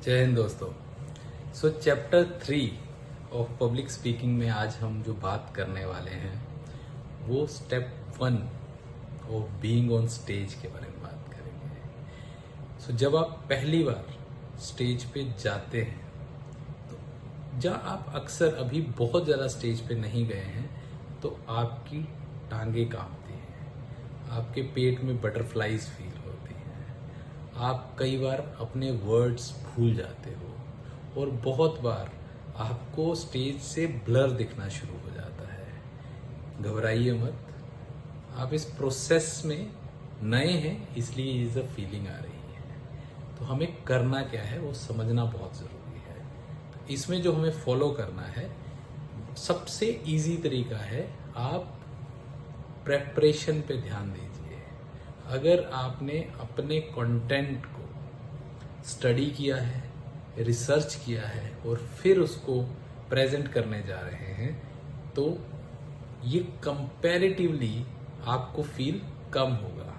जय हिंद दोस्तों। सो chapter 3 of public speaking में आज हम जो बात करने वाले हैं वो step 1 of being on stage के बारे में बात करेंगे। सो जब आप पहली बार स्टेज पे जाते हैं तो जहाँ आप अक्सर अभी बहुत ज़्यादा स्टेज पे नहीं गए हैं तो आपकी टांगे कांपती हैं, आपके पेट में बटरफ्लाइज फील होती हैं, आप कई बार अपने वर्ड्स भूल जाते हो और बहुत बार आपको स्टेज से ब्लर दिखना शुरू हो जाता है। घबराइए मत, आप इस प्रोसेस में नए हैं इसलिए ये सब फीलिंग आ रही है। तो हमें करना क्या है वो समझना बहुत ज़रूरी है। तो इसमें जो हमें फॉलो करना है सबसे इजी तरीका है, आप प्रेपरेशन पे ध्यान दीजिए। अगर आपने अपने कंटेंट को स्टडी किया है, रिसर्च किया है और फिर उसको प्रेजेंट करने जा रहे हैं तो ये कंपैरेटिवली आपको फील कम होगा।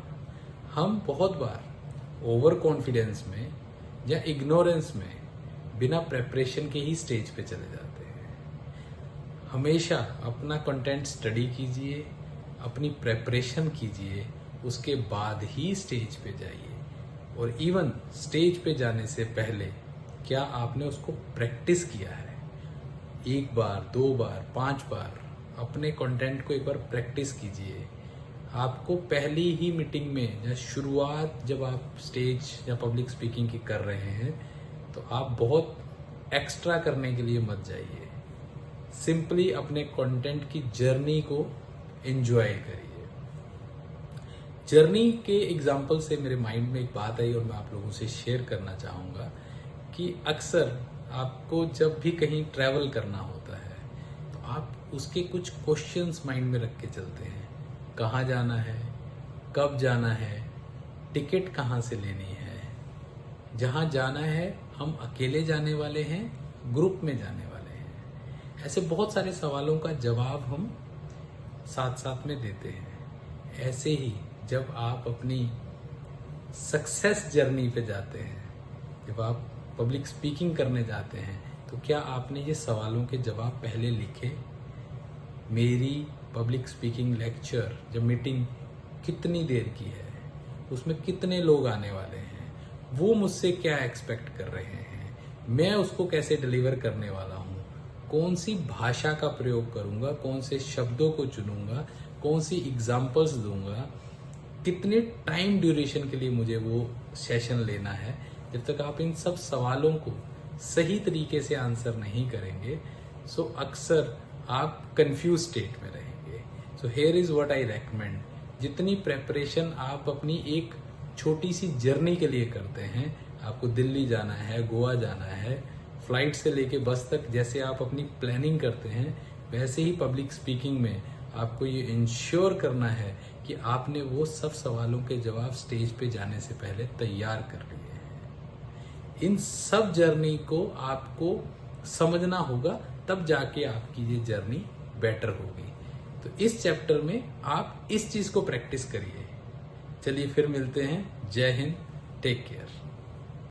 हम बहुत बार ओवर कॉन्फिडेंस में या इग्नोरेंस में बिना प्रेपरेशन के ही स्टेज पे चले जाते हैं। हमेशा अपना कंटेंट स्टडी कीजिए, अपनी प्रेपरेशन कीजिए, उसके बाद ही स्टेज पे जाइए। और इवन स्टेज पे जाने से पहले क्या आपने उसको प्रैक्टिस किया है? 1 बार, 2 बार, 5 बार अपने कंटेंट को एक बार प्रैक्टिस कीजिए। आपको पहली ही मीटिंग में या शुरुआत जब आप स्टेज या पब्लिक स्पीकिंग की कर रहे हैं तो आप बहुत एक्स्ट्रा करने के लिए मत जाइए। सिंपली अपने कंटेंट की जर्नी को एंजॉय करिए। जर्नी के एग्जाम्पल से मेरे माइंड में एक बात आई और मैं आप लोगों से शेयर करना चाहूँगा कि अक्सर आपको जब भी कहीं ट्रैवल करना होता है तो आप उसके कुछ क्वेश्चंस माइंड में रख के चलते हैं। कहाँ जाना है, कब जाना है, टिकट कहाँ से लेनी है, जहाँ जाना है हम अकेले जाने वाले हैं, ग्रुप में जाने वाले हैं। ऐसे बहुत सारे सवालों का जवाब हम साथ साथ में देते हैं। ऐसे ही जब आप अपनी सक्सेस जर्नी पे जाते हैं, जब आप पब्लिक स्पीकिंग करने जाते हैं तो क्या आपने ये सवालों के जवाब पहले लिखे? मेरी पब्लिक स्पीकिंग लेक्चर जब मीटिंग कितनी देर की है, उसमें कितने लोग आने वाले हैं, वो मुझसे क्या एक्सपेक्ट कर रहे हैं, मैं उसको कैसे डिलीवर करने वाला हूँ, कौन सी भाषा का प्रयोग करूँगा, कौन से शब्दों को चुनूंगा, कौन सी एग्जाम्पल्स दूंगा, कितने टाइम ड्यूरेशन के लिए मुझे वो सेशन लेना है। जब तक आप इन सब सवालों को सही तरीके से आंसर नहीं करेंगे सो अक्सर आप कंफ्यूज स्टेट में रहेंगे। So here is what I recommend, जितनी प्रेपरेशन आप अपनी एक छोटी सी जर्नी के लिए करते हैं, आपको दिल्ली जाना है, गोवा जाना है, फ्लाइट से लेके बस तक जैसे आप अपनी प्लानिंग करते हैं वैसे ही पब्लिक स्पीकिंग में आपको ये इंश्योर करना है कि आपने वो सब सवालों के जवाब स्टेज पे जाने से पहले तैयार कर लिए हैं। इन सब जर्नी को आपको समझना होगा, तब जाके आपकी ये जर्नी बेटर होगी। तो इस चैप्टर में आप इस चीज को प्रैक्टिस करिए। चलिए फिर मिलते हैं। जय हिंद, टेक केयर।